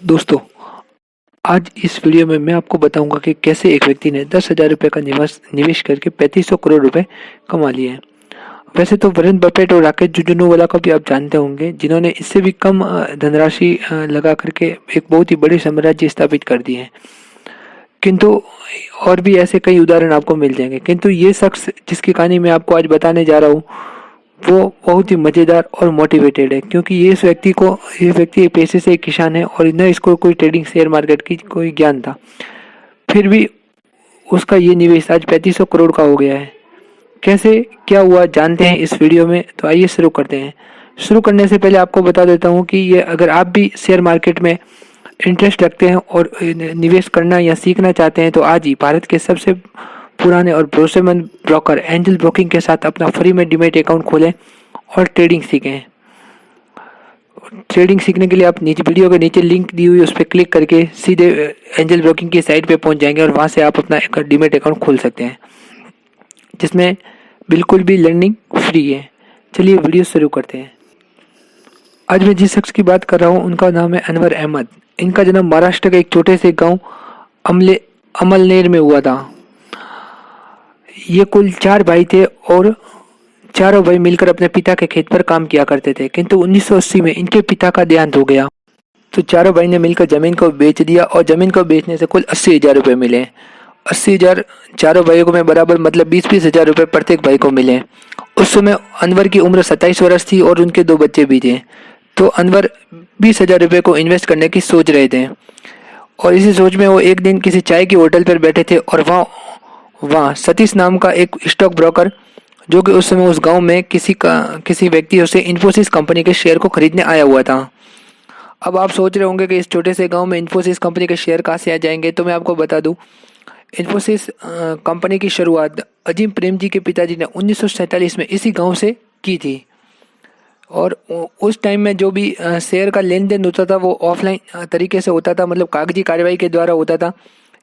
दोस्तों, आज इस वीडियो में मैं आपको बताऊंगा कि कैसे एक व्यक्ति ने 10,000 रुपये का निवेश निवेश करके 3500 करोड़ रुपए कमा लिए हैं। वैसे तो वरुण बफेट और राकेश जुजूनवाला को भी आप जानते होंगे, जिन्होंने इससे भी कम धनराशि लगा करके एक बहुत ही बड़ी साम्राज्य स्थापित कर दिए हैं। किंतु और भी ऐसे कई उदाहरण आपको मिल जाएंगे, किंतु ये शख्स जिसकी कहानी मैं आपको आज बताने जा रहा हूँ वो बहुत ही मज़ेदार और मोटिवेटेड है, क्योंकि ये व्यक्ति पेशे से एक किसान है और न इसको कोई ट्रेडिंग शेयर मार्केट की कोई ज्ञान था। फिर भी उसका ये निवेश आज 3500 करोड़ का हो गया है। कैसे क्या हुआ जानते हैं इस वीडियो में, तो आइए शुरू करते हैं। शुरू करने से पहले आपको बता देता हूँ कि ये अगर आप भी शेयर मार्केट में इंटरेस्ट रखते हैं और निवेश करना या सीखना चाहते हैं तो आज ही भारत के सबसे पुराने और भरोसेमंद ब्रोकर एंजल ब्रोकिंग के साथ अपना फ्री में डीमैट अकाउंट खोलें और ट्रेडिंग सीखें। ट्रेडिंग सीखने के लिए आप नीचे वीडियो के नीचे लिंक दी हुई उस पर क्लिक करके सीधे एंजल ब्रोकिंग की साइट पे पहुंच जाएंगे और वहां से आप अपना डीमैट अकाउंट खोल सकते हैं, जिसमें बिल्कुल भी लर्निंग फ्री है। चलिए वीडियो शुरू करते हैं। आज मैं जिस शख्स की बात कर रहा हूँ उनका नाम है अनवर अहमद। इनका जन्म महाराष्ट्र के एक छोटे से गांव अमलनेर में हुआ था। ये कुल 4 भाई थे और चारों भाई मिलकर अपने पिता के खेत पर काम किया करते थे, किंतु 1980 में इनके पिता का देहांत हो गया तो चारों भाई ने मिलकर जमीन को बेच दिया और जमीन को बेचने से कुल 80,000 रुपये मिले। 80,000 चारों भाइयों को में बराबर मतलब 20-20 हजार रुपये प्रत्येक भाई को मिले। उस समय अनवर की उम्र 27 वर्ष थी और उनके 2 बच्चे भी थे। तो अनवर 20,000 रुपये को इन्वेस्ट करने की सोच रहे थे और इसी सोच में वो एक दिन किसी चाय की होटल पर बैठे थे और वहाँ सतीश नाम का एक स्टॉक ब्रोकर, जो कि उस समय उस गांव में किसी व्यक्ति से इन्फोसिस कंपनी के शेयर को खरीदने आया हुआ था। अब आप सोच रहे होंगे कि इस छोटे से गांव में इन्फोसिस कंपनी के शेयर कहाँ से आ जाएंगे, तो मैं आपको बता दूं, इन्फोसिस कंपनी की शुरुआत अजीम प्रेम जी के पिताजी ने 1947 में इसी गांव से की थी। और उस टाइम में जो भी शेयर का लेन देन होता था वो ऑफलाइन तरीके से होता था, मतलब कागजी कार्रवाई के द्वारा होता था।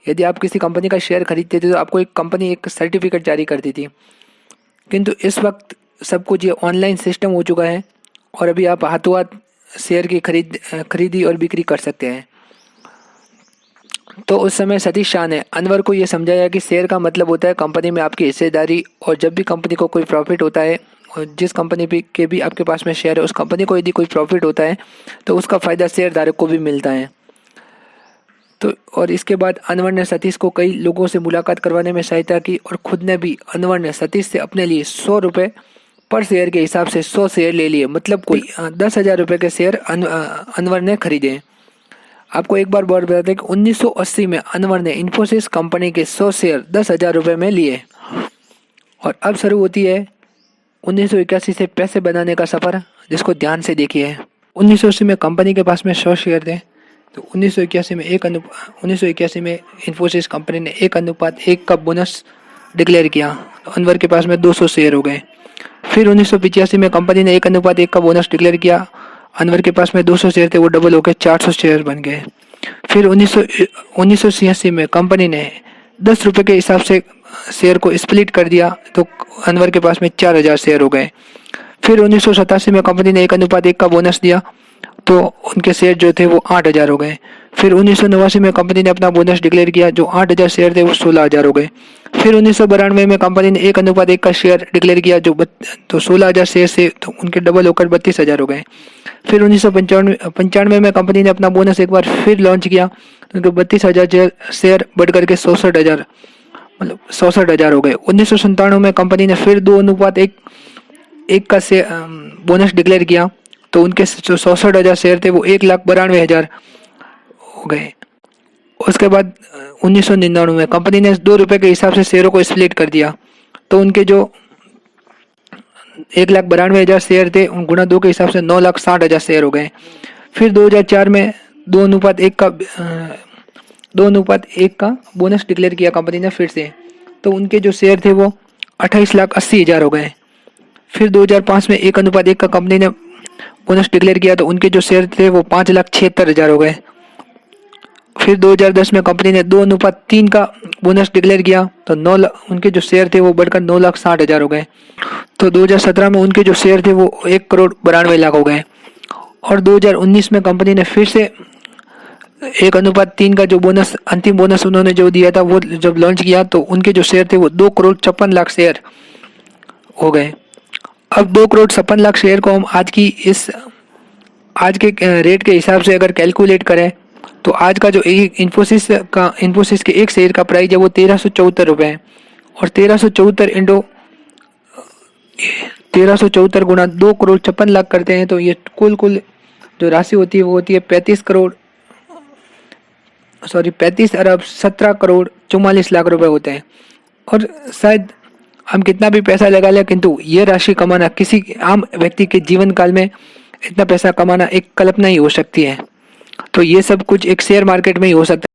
यदि आप किसी कंपनी का शेयर खरीदते थे तो आपको एक कंपनी एक सर्टिफिकेट जारी करती थी, किंतु इस वक्त सब कुछ ये ऑनलाइन सिस्टम हो चुका है और अभी आप हाथों हाथ शेयर की खरीदी और बिक्री कर सकते हैं। तो उस समय सतीश शाह ने अनवर को ये समझाया कि शेयर का मतलब होता है कंपनी में आपकी हिस्सेदारी, और जब भी कंपनी को कोई प्रॉफिट होता है और जिस कंपनी के भी आपके पास में शेयर है उस कंपनी को यदि कोई प्रॉफिट होता है तो उसका फ़ायदा शेयरधारक को भी मिलता है। तो और इसके बाद अनवर ने सतीश को कई लोगों से मुलाकात करवाने में सहायता की और खुद ने भी अनवर ने सतीश से अपने लिए 100 रुपये पर शेयर के हिसाब से 100 शेयर ले लिए, मतलब कोई 10,000 रुपये के शेयर अनवर ने खरीदे। आपको एक बार और बता दें कि 1980 में अनवर ने इन्फोसिस कंपनी के 100 शेयर 10,000 रुपये में लिए। और अब शुरू होती है 1981 से पैसे बनाने का सफ़र, जिसको ध्यान से देखिए। 1980 में कंपनी के पास में 100 शेयर थे, तो 1981 में इन्फोसिस कंपनी ने 1:1 का बोनस डिक्लेयर किया, तो अनवर के पास में 200 शेयर हो गए। फिर 1985 में कंपनी ने 1:1 का बोनस डिक्लेयर किया, अनवर के पास में 200 शेयर थे, वो डबल होकर 400 शेयर बन गए। फिर 1986 में कंपनी ने 10 रुपये के हिसाब से शेयर को स्प्लिट कर दिया, तो अनवर के पास में 4,000 शेयर हो गए। फिर 1987 में कंपनी ने 1:1 का बोनस दिया, तो उनके शेयर जो थे वो 8,000 हो गए। फिर 1989 में कंपनी ने अपना बोनस डिक्लेयर किया, जो 8,000 शेयर थे वो 16,000 हो गए। फिर 1992 में कंपनी ने 1:1 का शेयर डिक्लेयर किया, जो तो 16,000 शेयर से तो उनके डबल होकर 32,000 हो गए। फिर 1995 में कंपनी ने अपना बोनस एक बार फिर लॉन्च किया, तो 32,000 शेयर बढ़ करके 64,000 मतलब 64,000 हो गए। 1997 में कंपनी ने फिर 2:1 का बोनस डिक्लेयर किया, तो उनके जो 64,000 शेयर थे वो 1,92,000 हो गए। उसके बाद 1999 में कंपनी ने 2 रुपये के हिसाब से शेयरों को स्प्लिट कर दिया, तो उनके जो 1,92,000 शेयर थे उन गुणा 2 के हिसाब से 9,60,000 शेयर हो गए। फिर 2004 में 2:1 का बोनस डिक्लेयर किया कंपनी ने फिर से, तो उनके जो शेयर थे वो 28,80,000 हो गए। फिर 2005 में 1:1 का कंपनी ने बोनस डिक्लेयर किया, तो उनके जो शेयर थे वो 5,76,000 हो गए। फिर 2010 में कंपनी ने 2:3 का बोनस डिक्लेयर किया, तो उनके जो शेयर थे वो बढ़कर 9,60,000 हो गए। तो 2017 में उनके जो शेयर थे वो 1,92,00,000 हो गए। और 2019 में कंपनी ने फिर से 1:3 का जो बोनस, अंतिम बोनस उन्होंने जो दिया था, वो जब लॉन्च किया तो उनके जो शेयर थे वो 2,56,00,000 शेयर हो गए। अब 2,56,00,000 शेयर को हम आज के रेट के हिसाब से अगर कैलकुलेट करें तो आज का जो इन्फोसिस के एक शेयर का प्राइस है वो 1,374 है। और 1,374 गुना 2,56,00,000 करते हैं तो ये कुल जो राशि होती है वो होती है 35,17,44,44 रुपए होते हैं। और शायद हम कितना भी पैसा लगा लें, किंतु ये राशि कमाना किसी आम व्यक्ति के जीवन काल में इतना पैसा कमाना एक कल्पना ही हो सकती है। तो ये सब कुछ एक शेयर मार्केट में ही हो सकता है।